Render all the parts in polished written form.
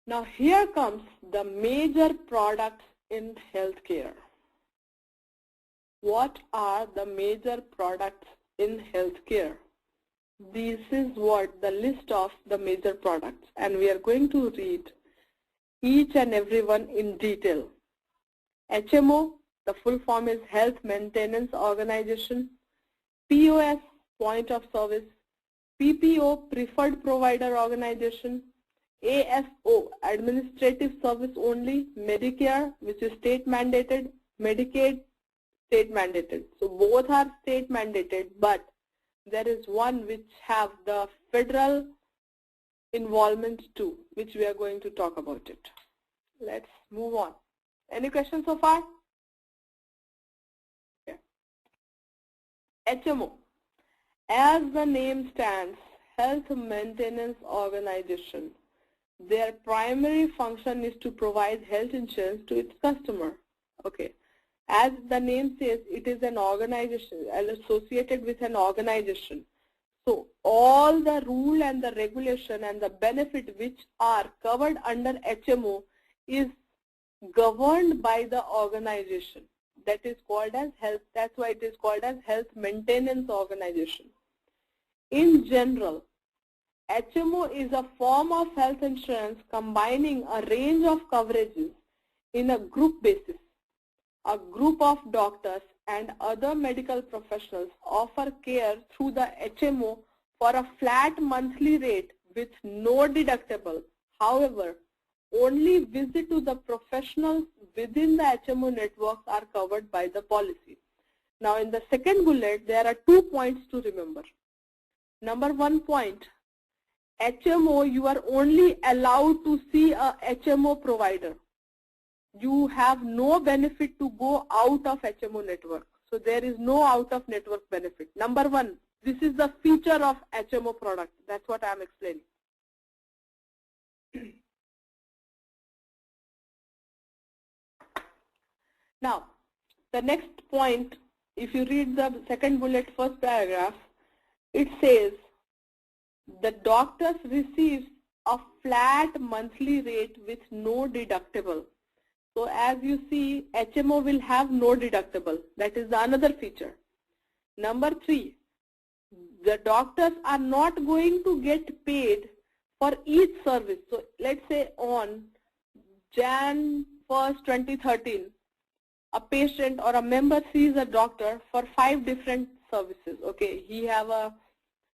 Now here comes the major products in healthcare. What are the major products in healthcare? This is what the list of the major products, and we are going to read each and every one in detail. HMO, the full form is Health Maintenance Organization. POS, Point of Service. PPO, Preferred Provider Organization. ASO, Administrative Service Only. Medicare, which is state mandated. Medicaid, state mandated. So both are state mandated, but there is one which have the federal involvement too, which we are going to talk about it. Let's move on. Any questions so far? Okay. HMO. As the name stands, Health Maintenance Organization. Their primary function is to provide health insurance to its customer. Okay. As the name says, it is an organization associated with an organization. So all the rule and the regulation and the benefit which are covered under HMO is governed by the organization. That is called as health. That's why it is called as Health Maintenance Organization. In general, HMO is a form of health insurance combining a range of coverages in a group basis. A group of doctors and other medical professionals offer care through the HMO for a flat monthly rate with no deductible. However, only visit to the professionals within the HMO networks are covered by the policy. Now in the second bullet, there are 2 points to remember. Number 1 point, HMO, you are only allowed to see a HMO provider. You have no benefit to go out of HMO network. So there is no out of network benefit. Number 1, this is the feature of HMO product. That's what I am explaining. Now, the next point, if you read the second bullet, first paragraph, it says the doctors receive a flat monthly rate with no deductible. So as you see, HMO will have no deductible. That is another feature. Number 3, the doctors are not going to get paid for each service. So let's say on Jan 1st, 2013, a patient or a member sees a doctor for 5 different services. Okay, he have a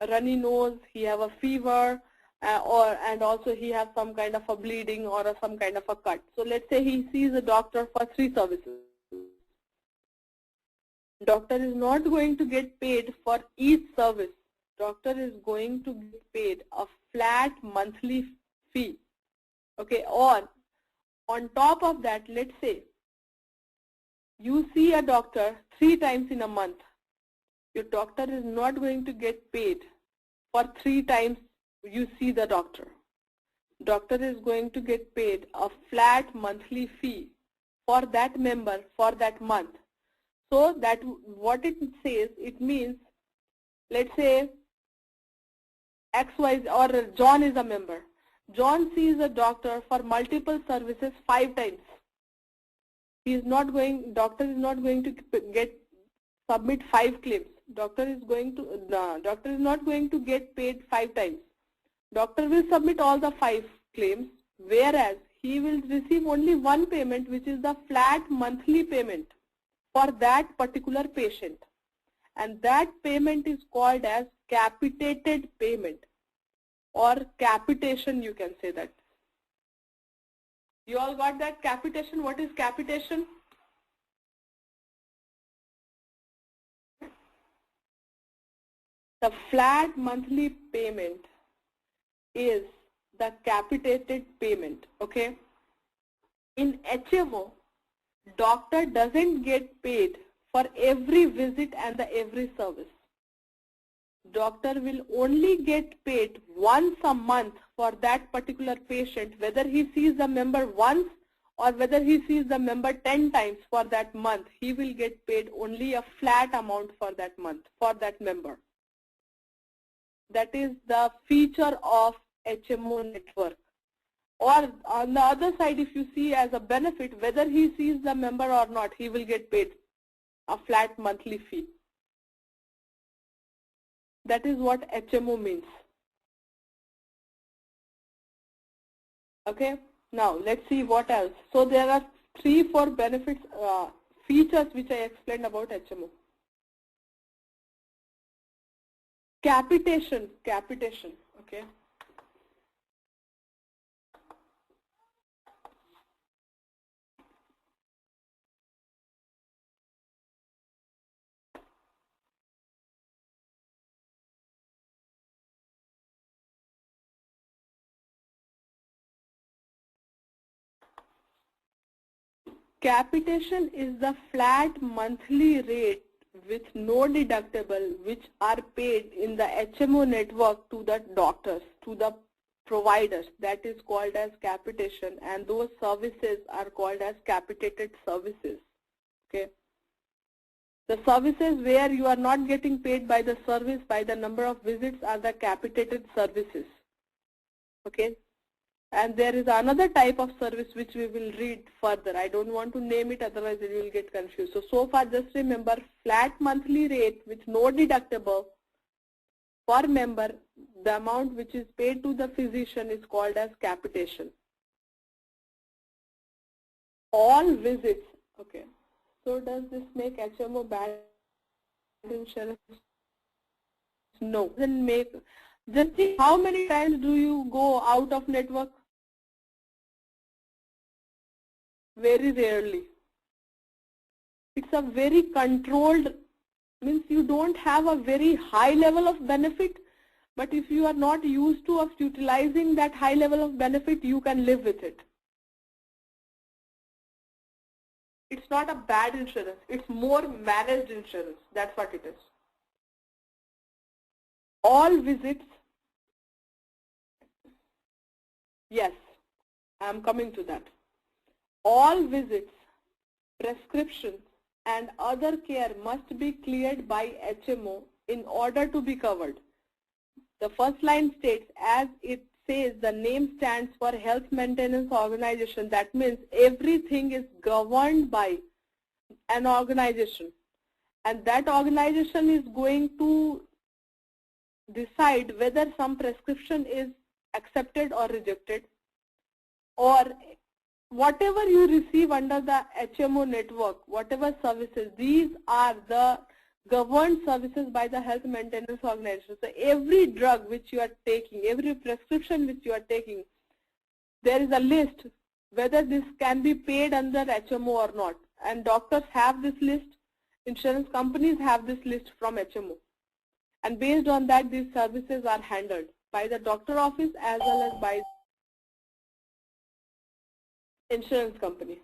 runny nose, he have a fever, and also he has some kind of a bleeding or some kind of a cut. So let's say he sees a doctor for 3 services. Doctor is not going to get paid for each service. Doctor is going to get paid a flat monthly fee. Okay, or on top of that, let's say you see a doctor 3 times in a month. Your doctor is not going to get paid for 3 times you see the doctor. Doctor is going to get paid a flat monthly fee for that member for that month. So that what it says, it means, let's say XY or John is a member. John sees a doctor for multiple services 5 times. He is not going, doctor is not going to submit 5 claims. Doctor is not going to get paid 5 times. Doctor will submit all the 5 claims, whereas he will receive only one payment, which is the flat monthly payment for that particular patient. And that payment is called as capitated payment or capitation, you can say that. You all got that? Capitation. What is capitation? The flat monthly payment is the capitated payment. Okay. In HMO, doctor doesn't get paid for every visit and every service. Doctor will only get paid once a month for that particular patient, whether he sees the member once or whether he sees the member 10 times for that month. He will get paid only a flat amount for that month, for that member. That is the feature of HMO network. Or on the other side, if you see as a benefit, whether he sees the member or not, he will get paid a flat monthly fee. That is what HMO means. Okay, now let's see what else. So there are 3-4 benefits, features which I explained about HMO. Capitation, okay. Capitation is the flat monthly rate with no deductible which are paid in the HMO network to the doctors, to the providers. That is called as capitation, and those services are called as capitated services. Okay. The services where you are not getting paid by the service, by the number of visits, are the capitated services. Okay. And there is another type of service which we will read further. I don't want to name it, otherwise you will get confused. So far just remember, flat monthly rate with no deductible per member, the amount which is paid to the physician is called as capitation. All visits, okay. So does this make HMO bad insurance? No, doesn't make. Just see how many times do you go out of network? Very rarely. It's a very controlled, means you don't have a very high level of benefit, but if you are not used to of utilizing that high level of benefit, you can live with it. It's not a bad insurance, it's more managed insurance. That's what it is. All visits, yes, I'm coming to that. All visits, prescriptions, and other care must be cleared by HMO in order to be covered. The first line states, as it says, the name stands for Health Maintenance Organization. That means everything is governed by an organization, and that organization is going to decide whether some prescription is accepted or rejected, or whatever you receive under the HMO network, whatever services, these are the governed services by the Health Maintenance Organization. So every drug which you are taking, every prescription which you are taking, there is a list whether this can be paid under HMO or not. And doctors have this list, insurance companies have this list from HMO. And based on that, these services are handled by the doctor office as well as by insurance company.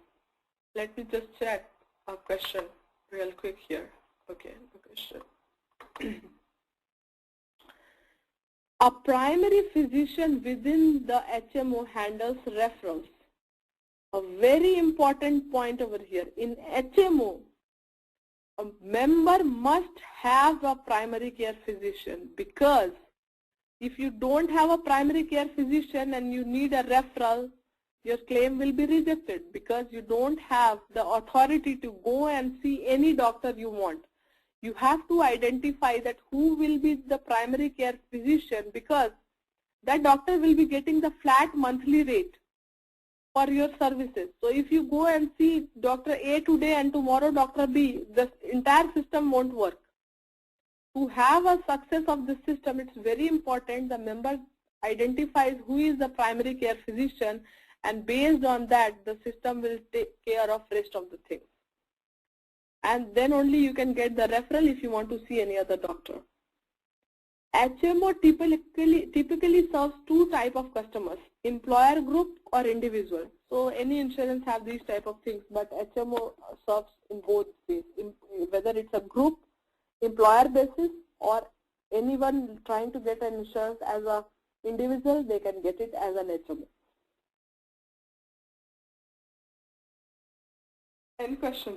Let me just check a question real quick here. Okay, the question. A primary physician within the HMO handles referrals. A very important point over here. In HMO, a member must have a primary care physician, because if you don't have a primary care physician and you need a referral, your claim will be rejected because you don't have the authority to go and see any doctor you want. You have to identify that who will be the primary care physician, because that doctor will be getting the flat monthly rate for your services. So if you go and see Dr. A today and tomorrow Dr. B, the entire system won't work. To have a success of this system, it's very important the member identifies who is the primary care physician, and based on that, the system will take care of rest of the things. And then only you can get the referral if you want to see any other doctor. HMO typically serves two types of customers, employer group or individual. So any insurance have these type of things, but HMO serves in both ways, whether it's a group, employer basis, or anyone trying to get an insurance as an individual, they can get it as an HMO. Any question?